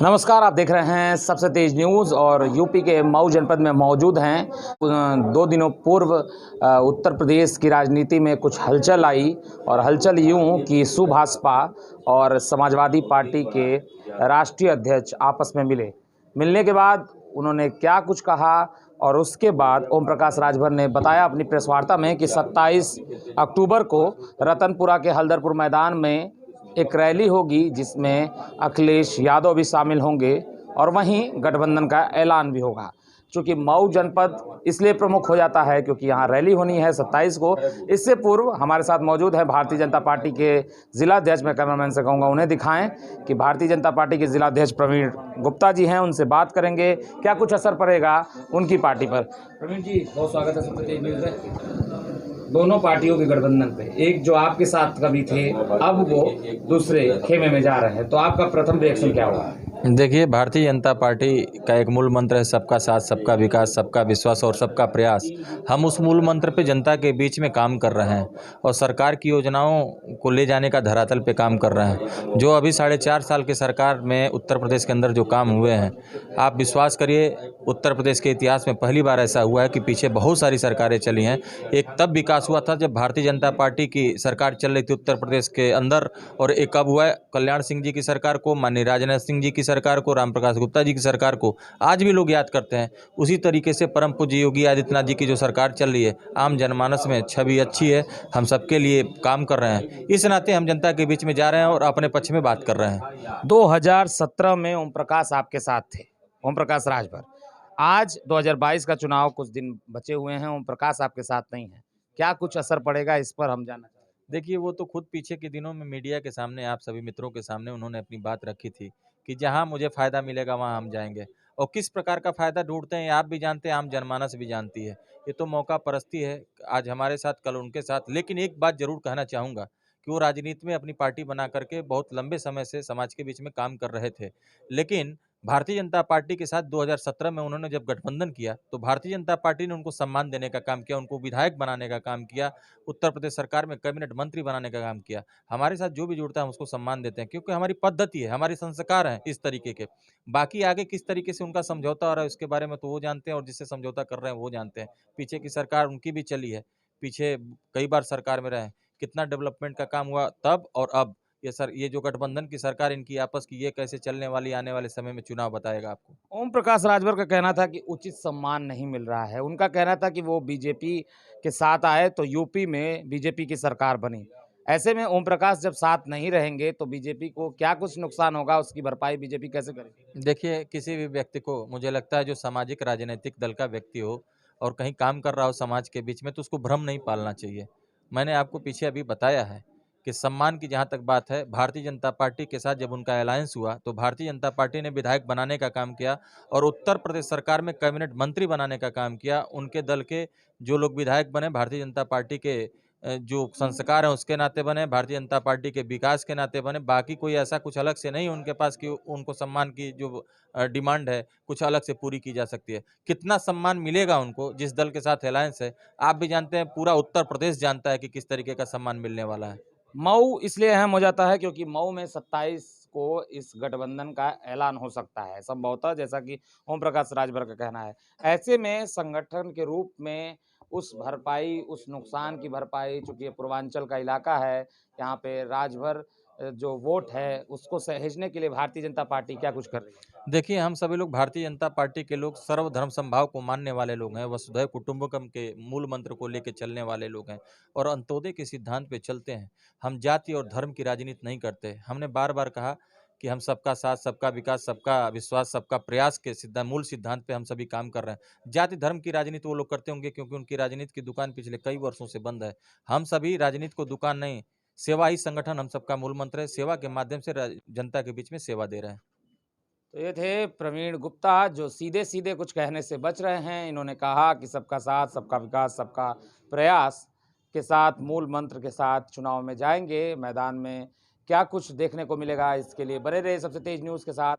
नमस्कार, आप देख रहे हैं सबसे तेज न्यूज़ और यूपी के मऊ जनपद में मौजूद हैं। 2 दिनों पूर्व उत्तर प्रदेश की राजनीति में कुछ हलचल आई और हलचल यूं कि सुभाषपा और समाजवादी पार्टी के राष्ट्रीय अध्यक्ष आपस में मिलने के बाद उन्होंने क्या कुछ कहा और उसके बाद ओम प्रकाश राजभर ने बताया अपनी प्रेस वार्ता में कि 27 अक्टूबर को रतनपुरा के हल्दरपुर मैदान में एक रैली होगी जिसमें अखिलेश यादव भी शामिल होंगे और वहीं गठबंधन का ऐलान भी होगा। चूँकि मऊ जनपद इसलिए प्रमुख हो जाता है क्योंकि यहाँ रैली होनी है 27 को। इससे पूर्व हमारे साथ मौजूद है भारतीय जनता पार्टी के जिलाध्यक्ष, मैं कैमरामैन से कहूँगा उन्हें दिखाएं कि भारतीय जनता पार्टी के जिलाध्यक्ष प्रवीण गुप्ता जी हैं, उनसे बात करेंगे क्या कुछ असर पड़ेगा उनकी पार्टी पर। प्रवीण जी, बहुत स्वागत है सबसे तेज न्यूज़ में। दोनों पार्टियों के गठबंधन पे, एक जो आपके साथ कभी थे अब वो दूसरे खेमे में जा रहे हैं, तो आपका प्रथम रिएक्शन क्या होगा? देखिए, भारतीय जनता पार्टी का एक मूल मंत्र है सबका साथ, सबका विकास, सबका विश्वास और सबका प्रयास। हम उस मूल मंत्र पे जनता के बीच में काम कर रहे हैं और सरकार की योजनाओं को ले जाने का धरातल पे काम कर रहे हैं। जो अभी 4.5 साल की सरकार में उत्तर प्रदेश के अंदर जो काम हुए हैं, आप विश्वास करिए, उत्तर प्रदेश के इतिहास में पहली बार ऐसा हुआ है कि पीछे बहुत सारी सरकारें चली हैं। एक तब विकास हुआ था जब भारतीय जनता पार्टी की सरकार चल रही थी उत्तर प्रदेश के अंदर, और एक कब हुआ है, कल्याण सिंह जी की सरकार को, माननीय राजनाथ सिंह जी की सरकार को, राम प्रकाश गुप्ता जी की सरकार को आज भी लोग याद करते हैं। उसी तरीके से परम पूज्य योगी आदित्यनाथ जी की जो सरकार चल रही है, आम जनमानस में छवि अच्छी है, हम सबके लिए काम कर रहे हैं। इस नाते हम जनता के बीच में जा रहे हैं और अपने पक्ष में बात कर रहे हैं। 2017 में ओम प्रकाश आपके साथ थे, ओम प्रकाश राजभर। आज 2022 का चुनाव, कुछ दिन बचे हुए हैं, ओम प्रकाश आपके साथ नहीं है, क्या कुछ असर पड़ेगा इस पर हम जानना चाहते हैं। देखिए, वो तो खुद पीछे के दिनों में मीडिया के सामने, आप सभी मित्रों के सामने उन्होंने अपनी बात रखी थी कि जहां मुझे फ़ायदा मिलेगा वहां हम जाएंगे। और किस प्रकार का फ़ायदा ढूंढते हैं ये आप भी जानते हैं, आम जनमानस भी जानती है। ये तो मौका परस्ती है, आज हमारे साथ कल उनके साथ। लेकिन एक बात ज़रूर कहना चाहूँगा कि वो राजनीति में अपनी पार्टी बना करके बहुत लंबे समय से समाज के बीच में काम कर रहे थे। लेकिन भारतीय जनता पार्टी के साथ 2017 में उन्होंने जब गठबंधन किया, तो भारतीय जनता पार्टी ने उनको सम्मान देने का काम किया, उनको विधायक बनाने का काम किया, उत्तर प्रदेश सरकार में कैबिनेट मंत्री बनाने का काम किया। हमारे साथ जो भी जुड़ता है हम उसको सम्मान देते हैं, क्योंकि हमारी पद्धति है, हमारे संस्कार हैं इस तरीके के। बाकी आगे किस तरीके से उनका समझौता हो रहा है उसके बारे में तो वो जानते हैं, और जिससे समझौता कर रहे हैं वो जानते हैं। पीछे की सरकार उनकी भी चली है, पीछे कई बार सरकार में रहे हैं। कितना डेवलपमेंट का काम हुआ तब और अब। ये जो गठबंधन की सरकार इनकी आपस की, ये कैसे चलने वाली, आने वाले समय में चुनाव बताएगा आपको। ओम प्रकाश राजभर का कहना था कि उचित सम्मान नहीं मिल रहा है। उनका कहना था कि वो बीजेपी के साथ आए तो यूपी में बीजेपी की सरकार बनी। ऐसे में ओम प्रकाश जब साथ नहीं रहेंगे तो बीजेपी को क्या कुछ नुकसान होगा, उसकी भरपाई बीजेपी कैसे करेगी? देखिए, किसी भी व्यक्ति को, मुझे लगता है जो सामाजिक राजनीतिक दल का व्यक्ति हो और कहीं काम कर रहा हो समाज के बीच में, तो उसको भ्रम नहीं पालना चाहिए। मैंने आपको पीछे अभी बताया है कि सम्मान की जहाँ तक बात है, भारतीय जनता पार्टी के साथ जब उनका अलायंस हुआ तो भारतीय जनता पार्टी ने विधायक बनाने का काम किया और उत्तर प्रदेश सरकार में कैबिनेट मंत्री बनाने का काम किया। उनके दल के जो लोग विधायक बने, भारतीय जनता पार्टी के जो संस्कार हैं उसके नाते बने, भारतीय जनता पार्टी के विकास के नाते बने। बाकी कोई ऐसा कुछ अलग से नहीं उनके पास कि उनको सम्मान की जो डिमांड है कुछ अलग से पूरी की जा सकती है। कितना सम्मान मिलेगा उनको जिस दल के साथ अलायंस है, आप भी जानते हैं, पूरा उत्तर प्रदेश जानता है कि किस तरीके का सम्मान मिलने वाला है। मऊ इसलिए अहम हो जाता है क्योंकि मऊ में 27 को इस गठबंधन का ऐलान हो सकता है संभवतः, जैसा कि ओम प्रकाश राजभर का कहना है। ऐसे में संगठन के रूप में उस भरपाई, उस नुकसान की भरपाई, चूंकि ये पूर्वांचल का इलाका है, यहाँ पे राजभर जो वोट है उसको सहेजने के लिए भारतीय जनता पार्टी क्या कुछ कर रही है? देखिए, हम सभी लोग भारतीय जनता पार्टी के लोग सर्वधर्म समभाव को मानने वाले लोग हैं, वसुधैव कुटुंबकम के मूल मंत्र को लेके चलने वाले लोग हैं और अंत्योदय के सिद्धांत पे चलते हैं। हम जाति और धर्म की राजनीति नहीं करते। हमने बार-बार कहा कि हम सबका साथ, सबका विकास, सबका विश्वास, सबका प्रयास के मूल सिद्धांत पे हम सभी काम कर रहे हैं। जाति धर्म की राजनीति वो लोग करते होंगे क्योंकि उनकी राजनीति की दुकान पिछले कई वर्षों से बंद है। हम सभी राजनीति को दुकान नहीं, सेवा ही संगठन हम सबका मूल मंत्र है। सेवा के माध्यम से जनता के बीच में सेवा दे रहे हैं। तो ये थे प्रवीण गुप्ता, जो सीधे सीधे कुछ कहने से बच रहे हैं। इन्होंने कहा कि सबका साथ, सबका विकास, सबका प्रयास के साथ, मूल मंत्र के साथ चुनाव में जाएंगे। मैदान में क्या कुछ देखने को मिलेगा, इसके लिए बने रहे सबसे तेज न्यूज़ के साथ।